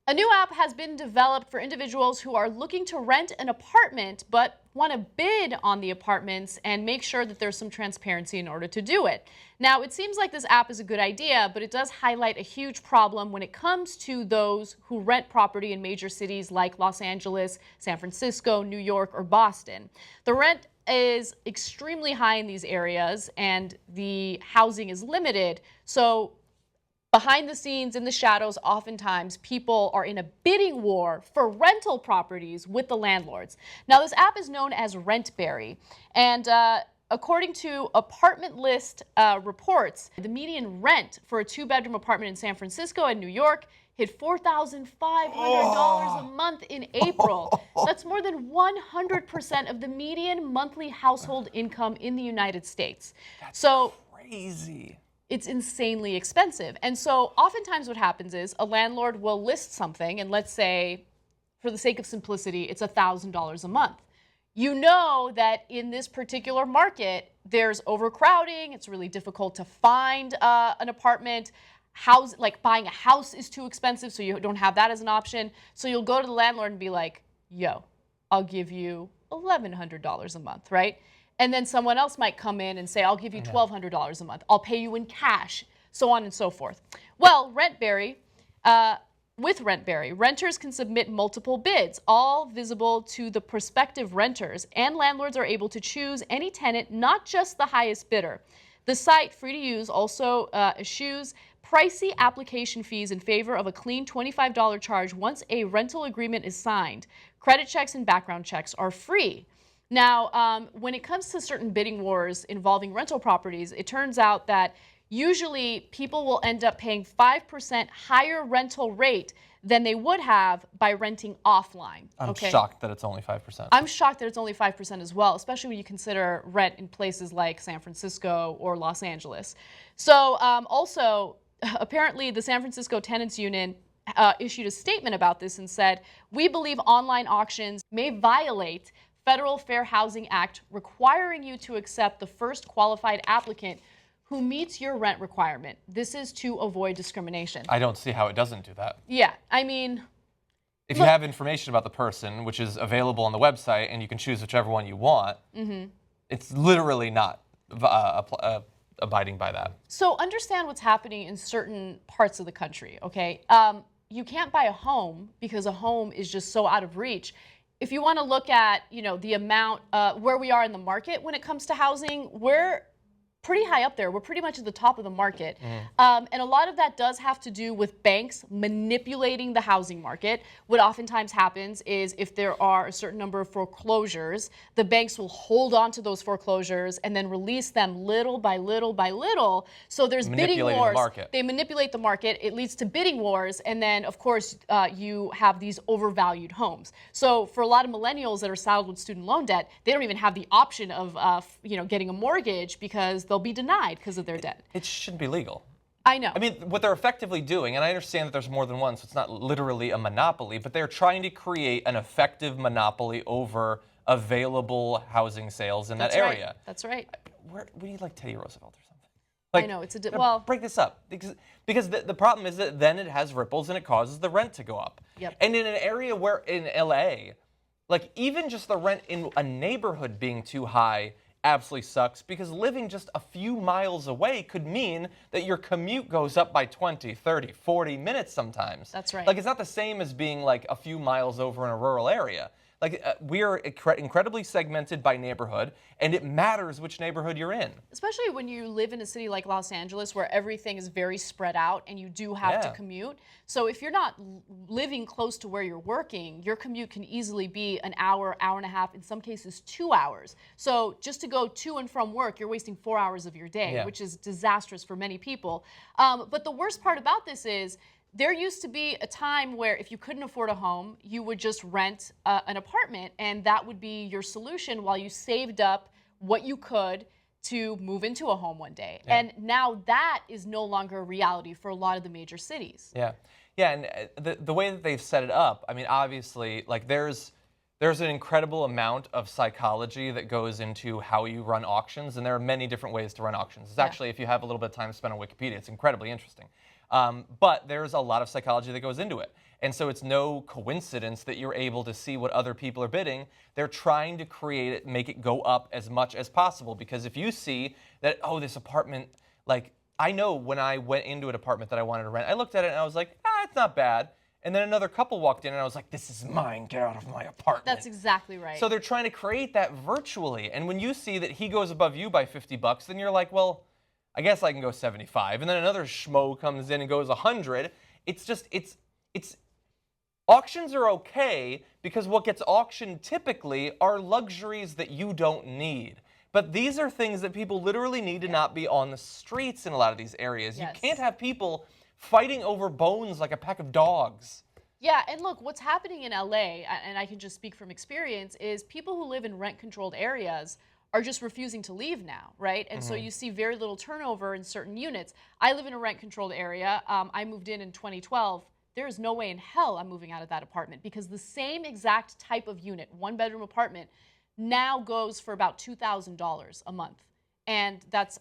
A new app has been developed for individuals who are looking to rent an apartment but want to bid on the apartments and make sure that there's some transparency in order to do it. Now, it seems like this app is a good idea, but it does highlight a huge problem when it comes to those who rent property in major cities like Los Angeles, San Francisco, New York, or Boston. The rent is extremely high in these areas and the housing is limited. So behind the scenes, in the shadows, oftentimes people are in a bidding war for rental properties with the landlords. Now, this app is known as Rentberry, and according to Apartment List reports, the median rent for a two-bedroom apartment in San Francisco and New York hit $4,500 a month in April. That's more than 100% of the median monthly household income in the United States. That's crazy. It's insanely expensive. And so oftentimes what happens is a landlord will list something, and let's say, for the sake of simplicity, it's $1,000 a month. You know that in this particular market, there's overcrowding, it's really difficult to find an apartment. Like buying a house is too expensive, so you don't have that as an option. So you'll go to the landlord and be like, yo, I'll give you $1,100 a month, right? And then someone else might come in and say, I'll give you $1,200 a month. I'll pay you in cash, so on and so forth. Well, Rentberry, with Rentberry, renters can submit multiple bids, all visible to the prospective renters, and landlords are able to choose any tenant, not just the highest bidder. The site, free to use, also eschews pricey application fees in favor of a clean $25 charge once a rental agreement is signed. Credit checks and background checks are free. Now, when it comes to certain bidding wars involving rental properties, it turns out that usually people will end up paying 5% higher rental rate than they would have by renting offline. I'm shocked that it's only 5%. I'm shocked that it's only 5% as well, especially when you consider rent in places like San Francisco or Los Angeles. So also, apparently the San Francisco Tenants Union issued a statement about this and said, we believe online auctions may violate Federal Fair Housing Act, requiring you to accept the first qualified applicant who meets your rent requirement. This is to avoid discrimination. I don't see how it doesn't do that. Yeah, I mean, if you have information about the person, which is available on the website, and you can choose whichever one you want, it's literally not abiding by that. So understand what's happening in certain parts of the country, okay? You can't buy a home because a home is just so out of reach. If you want to look at, the amount where we are in the market when it comes to housing, we're pretty high up there. We're pretty much at the top of the market. And a lot of that does have to do with banks manipulating the housing market. What oftentimes happens is if there are a certain number of foreclosures, the banks will hold on to those foreclosures and then release them little by little by little. So there's bidding wars. They manipulate the market. It leads to bidding wars. And then, of course, you have these overvalued homes. So for a lot of millennials that are saddled with student loan debt, they don't even have the option of getting a mortgage because they'll be denied because of their debt. It shouldn't be legal. I know. I mean, what they're effectively doing, and I understand that there's more than one, so it's not literally a monopoly, but they're trying to create an effective monopoly over available housing sales in that area. Right. That's right. We need like Teddy Roosevelt or something. I know, it's well, break this up because the problem is that then it has ripples and it causes the rent to go up. Yep. And in an area where in LA, like even just the rent in a neighborhood being too high absolutely sucks, because living just a few miles away could mean that your commute goes up by 20, 30, 40 minutes sometimes. That's right. Like it's not the same as being like a few miles over in a rural area. Like we are incredibly segmented by neighborhood, and it matters which neighborhood you're in. Especially when you live in a city like Los Angeles where everything is very spread out and you do have to commute. So if you're not living close to where you're working, your commute can easily be an hour, hour and a half, in some cases 2 hours. So just to go to and from work, you're wasting 4 hours of your day, which is disastrous for many people. But the worst part about this is, there used to be a time where if you couldn't afford a home, you would just rent an apartment, and that would be your solution while you saved up what you could to move into a home one day. And now that is no longer a reality for a lot of the major cities. Yeah, and the way that they've set it up, I mean, obviously, like there's an incredible amount of psychology that goes into how you run auctions, and there are many different ways to run auctions. It's actually, if you have a little bit of time to spend on Wikipedia, it's incredibly interesting. But there's a lot of psychology that goes into it. And so it's no coincidence that you're able to see what other people are bidding. They're trying to create it, make it go up as much as possible. Because if you see that, oh, this apartment, like, I know when I went into an apartment that I wanted to rent, I looked at it and I was like, it's not bad. And then another couple walked in and I was like, this is mine, get out of my apartment. That's exactly right. So they're trying to create that virtually. And when you see that he goes above you by $50, then you're like, well, I guess I can go 75. And then another schmo comes in and goes 100. It's just, it's auctions are okay because what gets auctioned typically are luxuries that you don't need. But these are things that people literally need to not be on the streets in a lot of these areas. Yes. You can't have people fighting over bones like a pack of dogs. Yeah, and look, what's happening in LA, and I can just speak from experience, is people who live in rent-controlled areas are just refusing to leave now, right? And so you see very little turnover in certain units. I live in a rent-controlled area. I moved in 2012. There is no way in hell I'm moving out of that apartment because the same exact type of unit, one-bedroom apartment, now goes for about $2,000 a month. And that's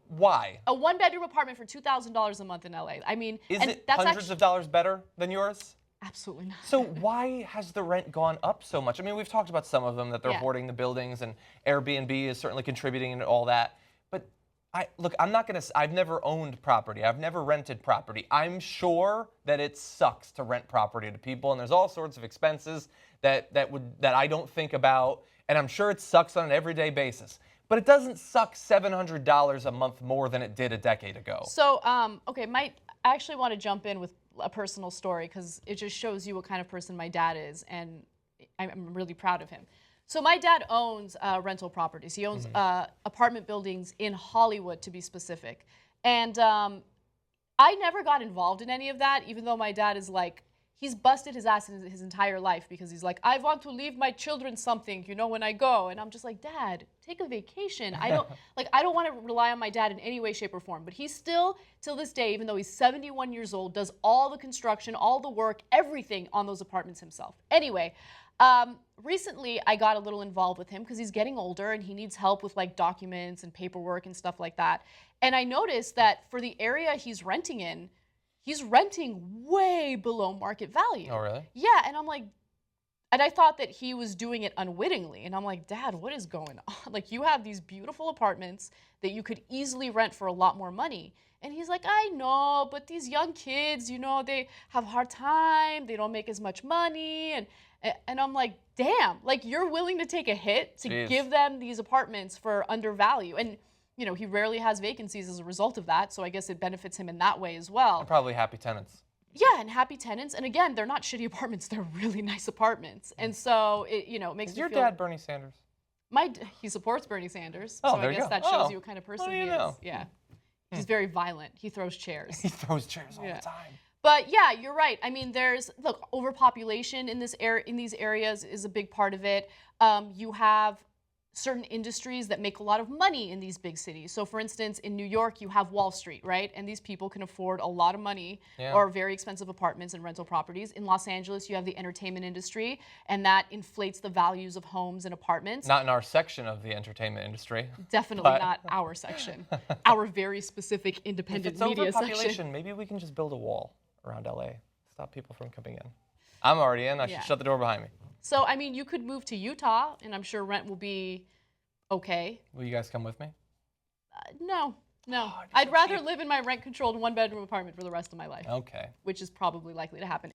why? A one-bedroom apartment for $2,000 a month in LA. I mean, is it hundreds of dollars better than yours? Absolutely not. So why has the rent gone up so much? I mean, we've talked about some of them, that they're hoarding the buildings, and Airbnb is certainly contributing and all that. But I've never owned property. I've never rented property. I'm sure that it sucks to rent property to people, and there's all sorts of expenses that I don't think about, and I'm sure it sucks on an everyday basis. But it doesn't suck $700 a month more than it did a decade ago. So, okay, I actually want to jump in with a personal story because it just shows you what kind of person my dad is, and I'm really proud of him. So my dad owns rental properties. He owns apartment buildings in Hollywood, to be specific. And I never got involved in any of that, even though my dad is like, he's busted his ass in his entire life because he's like, I want to leave my children something, when I go. And I'm just like, Dad, take a vacation. I don't want to rely on my dad in any way, shape, or form. But he still, till this day, even though he's 71 years old, does all the construction, all the work, everything on those apartments himself. Anyway, recently I got a little involved with him because he's getting older and he needs help with like documents and paperwork and stuff like that. And I noticed that for the area he's renting in, he's renting way below market value. Oh, really? Yeah, and I'm like, and I thought that he was doing it unwittingly. And I'm like, Dad, what is going on? Like, you have these beautiful apartments that you could easily rent for a lot more money. And he's like, I know, but these young kids, they have a hard time. They don't make as much money. And I'm like, damn, like you're willing to take a hit to give them these apartments for undervalue. And he rarely has vacancies as a result of that, so I guess it benefits him in that way as well. And probably happy tenants. Yeah, and happy tenants. And again, they're not shitty apartments; they're really nice apartments. And so it, makes me feel. Is your dad Bernie Sanders? He supports Bernie Sanders, oh, so there I guess you go. that shows you what kind of person he is. Know. Yeah, he's very violent. He throws chairs. He throws chairs all the time. But yeah, you're right. I mean, look, overpopulation in these areas is a big part of it. You have certain industries that make a lot of money in these big cities. So for instance, in New York, you have Wall Street, right? And these people can afford a lot of money or very expensive apartments and rental properties. In Los Angeles, you have the entertainment industry, and that inflates the values of homes and apartments. Not in our section of the entertainment industry. Definitely not our section. Our very specific independent media section. Maybe we can just build a wall around LA. Stop people from coming in. I'm already in. I should shut the door behind me. So, I mean, you could move to Utah, and I'm sure rent will be okay. Will you guys come with me? No. I'd rather live in my rent-controlled one-bedroom apartment for the rest of my life. Okay. Which is probably likely to happen.